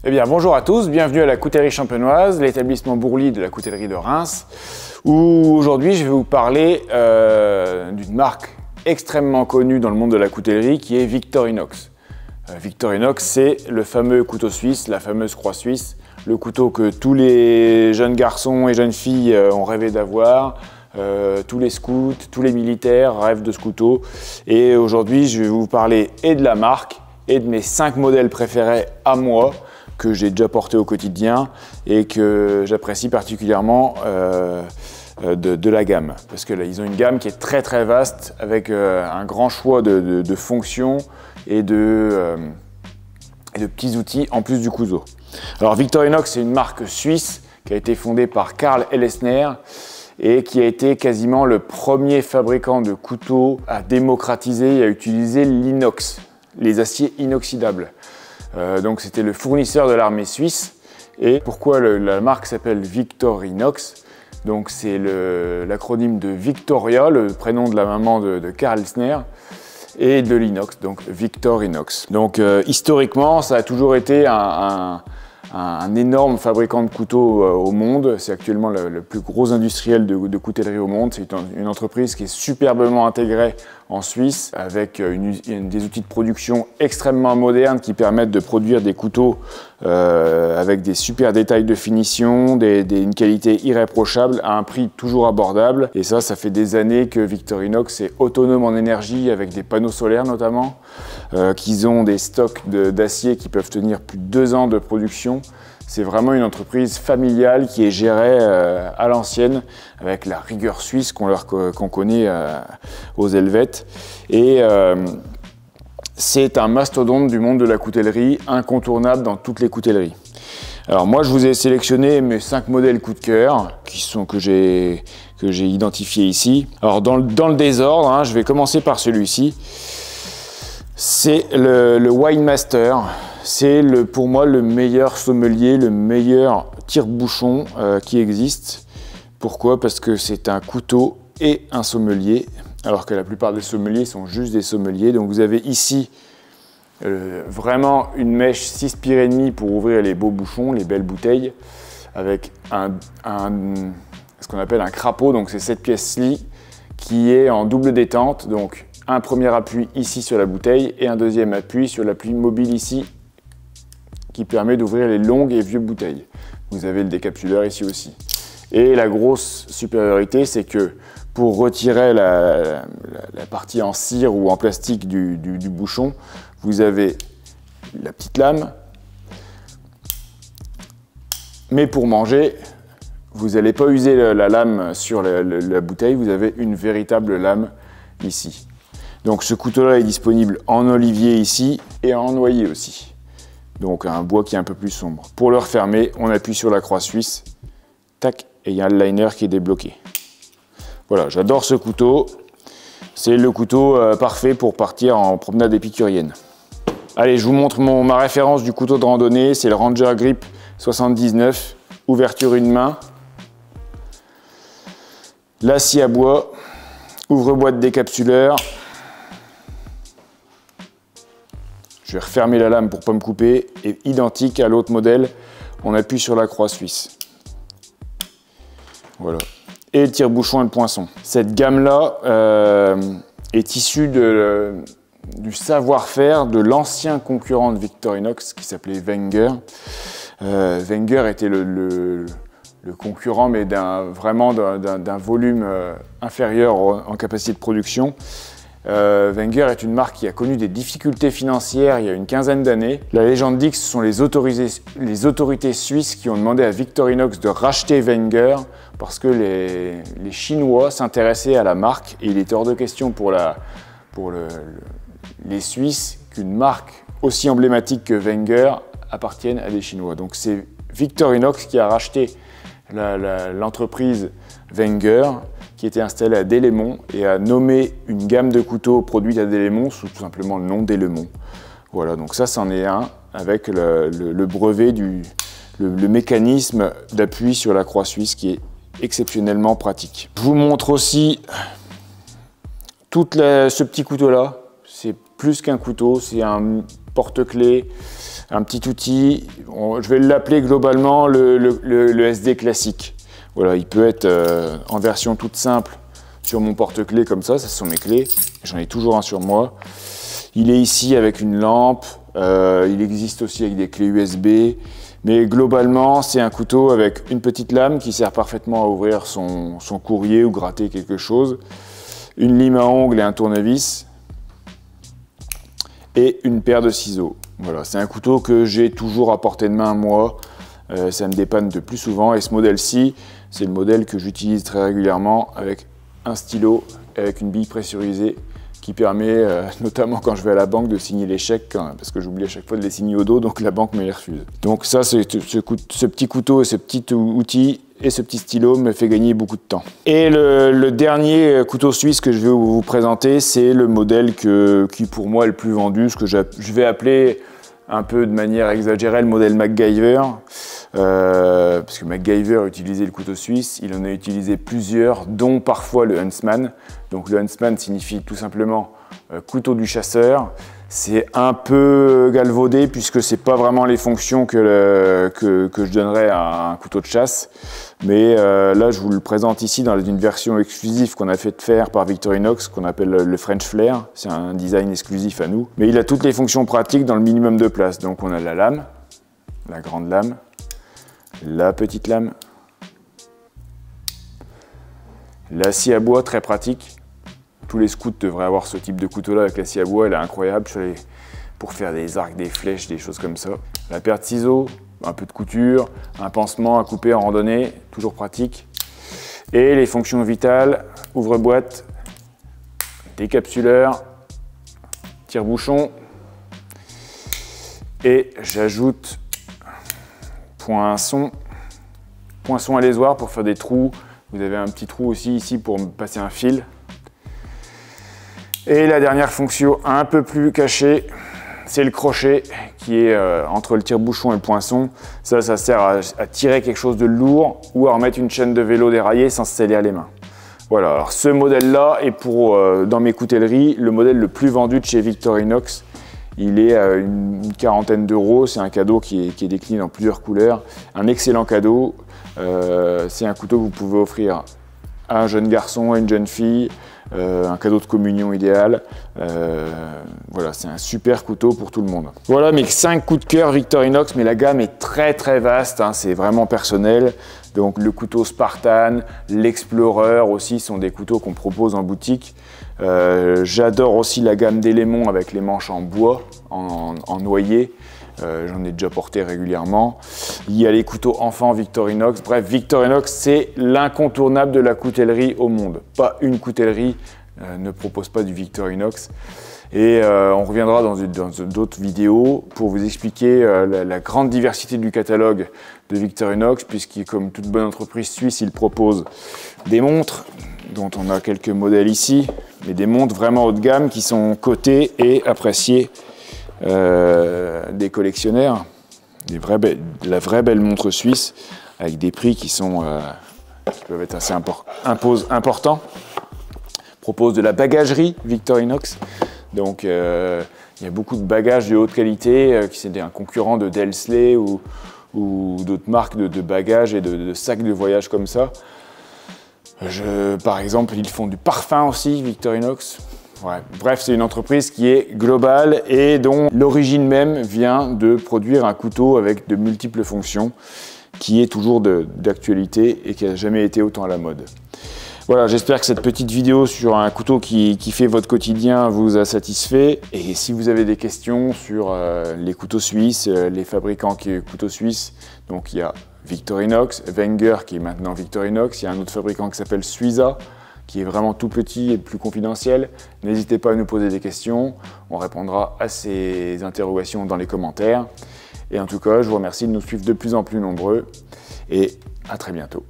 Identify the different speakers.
Speaker 1: Eh bien, bonjour à tous, bienvenue à la coutellerie champenoise, l'établissement Bourly de la coutellerie de Reims, où aujourd'hui je vais vous parler d'une marque extrêmement connue dans le monde de la coutellerie qui est Victorinox. Victorinox, c'est le fameux couteau suisse, la fameuse croix suisse, le couteau que tous les jeunes garçons et jeunes filles ont rêvé d'avoir. Tous les scouts, tous les militaires rêvent de ce couteau. Et aujourd'hui, je vais vous parler et de la marque et de mes 5 modèles préférés à moi, que j'ai déjà porté au quotidien et que j'apprécie particulièrement de la gamme. Parce que là, ils ont une gamme qui est très vaste avec un grand choix de fonctions et de petits outils en plus du couteau. Alors Victorinox, c'est une marque suisse qui a été fondée par Karl Ellesner et qui a été quasiment le premier fabricant de couteaux à démocratiser et à utiliser l'inox, les aciers inoxydables. Donc c'était le fournisseur de l'armée suisse. Et pourquoi la marque s'appelle Victorinox? Donc c'est l'acronyme de Victoria, le prénom de la maman de Karl Ellesner, et de l'inox, donc Victorinox. Donc historiquement, ça a toujours été un énorme fabricant de couteaux au monde. C'est actuellement le plus gros industriel de coutellerie au monde. C'est une entreprise qui est superbement intégrée en Suisse avec des outils de production extrêmement modernes qui permettent de produire des couteaux avec des super détails de finition, une qualité irréprochable à un prix toujours abordable. Et ça fait des années que Victorinox est autonome en énergie avec des panneaux solaires notamment, qu'ils ont des stocks d'acier qui peuvent tenir plus de 2 ans de production. C'est vraiment une entreprise familiale qui est gérée à l'ancienne avec la rigueur suisse qu'on connaît aux Helvètes. Et c'est un mastodonte du monde de la coutellerie, incontournable dans toutes les coutelleries. Alors moi, je vous ai sélectionné mes 5 modèles coup de cœur que j'ai identifiés ici. Alors dans le désordre, hein, je vais commencer par celui-ci. C'est le Wine Master. C'est pour moi le meilleur sommelier, le meilleur tire-bouchon qui existe. Pourquoi? Parce que c'est un couteau et un sommelier, alors que la plupart des sommeliers sont juste des sommeliers. Donc vous avez ici vraiment une mèche 6 pire et demi pour ouvrir les beaux bouchons, les belles bouteilles, avec ce qu'on appelle un crapaud, donc c'est cette pièce-ci qui est en double détente. Donc un premier appui ici sur la bouteille et un deuxième appui sur l'appui mobile ici, qui permet d'ouvrir les longues et vieux bouteilles. Vous avez le décapsuleur ici aussi. Et la grosse supériorité, c'est que pour retirer la partie en cire ou en plastique du bouchon, vous avez la petite lame. Mais pour manger, vous n'allez pas user la lame sur la bouteille, vous avez une véritable lame ici. Donc ce couteau-là est disponible en olivier ici et en noyer aussi. Donc un bois qui est un peu plus sombre. Pour le refermer, on appuie sur la croix suisse, tac, et il y a le liner qui est débloqué. Voilà, j'adore ce couteau. C'est le couteau parfait pour partir en promenade épicurienne. Allez, je vous montre ma référence du couteau de randonnée. C'est le Ranger Grip 79, ouverture une main, la scie à bois, ouvre-boîte décapsuleur. Je vais refermer la lame pour ne pas me couper, et identique à l'autre modèle, on appuie sur la croix suisse. Voilà. Et le tire-bouchon et le poinçon. Cette gamme-là est issue du savoir-faire de l'ancien concurrent de Victorinox qui s'appelait Wenger. Wenger était le concurrent, mais vraiment d'un volume inférieur en capacité de production. Wenger est une marque qui a connu des difficultés financières il y a une quinzaine d'années. La légende dit que ce sont les autorités suisses qui ont demandé à Victorinox de racheter Wenger parce que les Chinois s'intéressaient à la marque et il était hors de question pour les Suisses qu'une marque aussi emblématique que Wenger appartienne à des Chinois. Donc c'est Victorinox qui a racheté l'entreprise Wenger, qui était installée à Delémont et a nommé une gamme de couteaux produits à Delémont sous tout simplement le nom Delémont. Voilà, donc ça c'en est un avec le brevet le mécanisme d'appui sur la croix suisse qui est exceptionnellement pratique. Je vous montre aussi ce petit couteau là. C'est plus qu'un couteau, c'est un porte-clés Un petit outil, je vais l'appeler globalement le SD classique. Voilà, il peut être en version toute simple sur mon porte-clés comme ça, ce sont mes clés, j'en ai toujours un sur moi. Il est ici avec une lampe, il existe aussi avec des clés USB, mais globalement c'est un couteau avec une petite lame qui sert parfaitement à ouvrir son courrier ou gratter quelque chose, une lime à ongles et un tournevis, et une paire de ciseaux. Voilà, c'est un couteau que j'ai toujours à portée de main moi, ça me dépanne de plus souvent, et ce modèle-ci, c'est le modèle que j'utilise très régulièrement avec un stylo avec une bille pressurisée qui permet, notamment quand je vais à la banque, de signer les chèques, parce que j'oublie à chaque fois de les signer au dos, donc la banque me les refuse. Donc ça, ce petit couteau et ce petit outil et ce petit stylo me fait gagner beaucoup de temps. Et le dernier couteau suisse que je vais vous présenter, c'est le modèle qui pour moi est le plus vendu, ce que je vais appeler un peu de manière exagérée le modèle MacGyver. Parce que MacGyver utilisait le couteau suisse, il en a utilisé plusieurs, dont parfois le Huntsman. Donc le Huntsman signifie tout simplement couteau du chasseur. C'est un peu galvaudé puisque c'est pas vraiment les fonctions que je donnerais à un couteau de chasse. Mais là, je vous le présente ici dans une version exclusive qu'on a fait faire par Victorinox, qu'on appelle le French Flair. C'est un design exclusif à nous. Mais il a toutes les fonctions pratiques dans le minimum de place. Donc on a la lame, la grande lame, la petite lame, la scie à bois très pratique. Tous les scouts devraient avoir ce type de couteau là avec la scie à bois, elle est incroyable pour faire des arcs, des flèches, des choses comme ça. La paire de ciseaux, un peu de couture, un pansement à couper en randonnée, toujours pratique. Et les fonctions vitales, ouvre-boîte, décapsuleur, tire-bouchon. Et j'ajoute poinçon alésoir pour faire des trous. Vous avez un petit trou aussi ici pour passer un fil. Et la dernière fonction un peu plus cachée, c'est le crochet qui est entre le tire-bouchon et le poinçon. Ça sert à tirer quelque chose de lourd ou à remettre une chaîne de vélo déraillée sans se salir les mains. Voilà, alors ce modèle-là est dans mes coutelleries le modèle le plus vendu de chez Victorinox. Il est à une quarantaine d'euros, c'est un cadeau qui est décliné dans plusieurs couleurs. Un excellent cadeau, c'est un couteau que vous pouvez offrir à un jeune garçon, à une jeune fille, un cadeau de communion idéal. Voilà, c'est un super couteau pour tout le monde. Voilà mes 5 coups de cœur Victorinox, mais la gamme est très très vaste, hein, c'est vraiment personnel. Donc le couteau Spartan, l'Explorer aussi sont des couteaux qu'on propose en boutique. J'adore aussi la gamme d'Élémon avec les manches en bois, en noyer. J'en ai déjà porté régulièrement. Il y a les couteaux enfants Victorinox. Bref, Victorinox, c'est l'incontournable de la coutellerie au monde. Pas une coutellerie ne propose pas du Victorinox. Et on reviendra dans d'autres vidéos pour vous expliquer la grande diversité du catalogue de Victorinox, puisqu'il, comme toute bonne entreprise suisse, il propose des montres, dont on a quelques modèles ici, mais des montres vraiment haut de gamme qui sont cotées et appréciées des collectionneurs, la vraie belle montre suisse avec des prix qui peuvent être assez importants. Propose de la bagagerie Victorinox, donc il y a beaucoup de bagages de haute qualité qui c'est un concurrent de Delsley ou d'autres marques de bagages et de sacs de voyage comme ça. Par exemple, ils font du parfum aussi Victorinox. Ouais. Bref, c'est une entreprise qui est globale et dont l'origine même vient de produire un couteau avec de multiples fonctions qui est toujours d'actualité et qui n'a jamais été autant à la mode. Voilà, j'espère que cette petite vidéo sur un couteau qui fait votre quotidien vous a satisfait. Et si vous avez des questions sur les couteaux suisses, les fabricants couteaux suisses, donc il y a Victorinox, Wenger qui est maintenant Victorinox, il y a un autre fabricant qui s'appelle Suiza, qui est vraiment tout petit et plus confidentiel. N'hésitez pas à nous poser des questions, on répondra à ces interrogations dans les commentaires. Et en tout cas, je vous remercie de nous suivre de plus en plus nombreux et à très bientôt.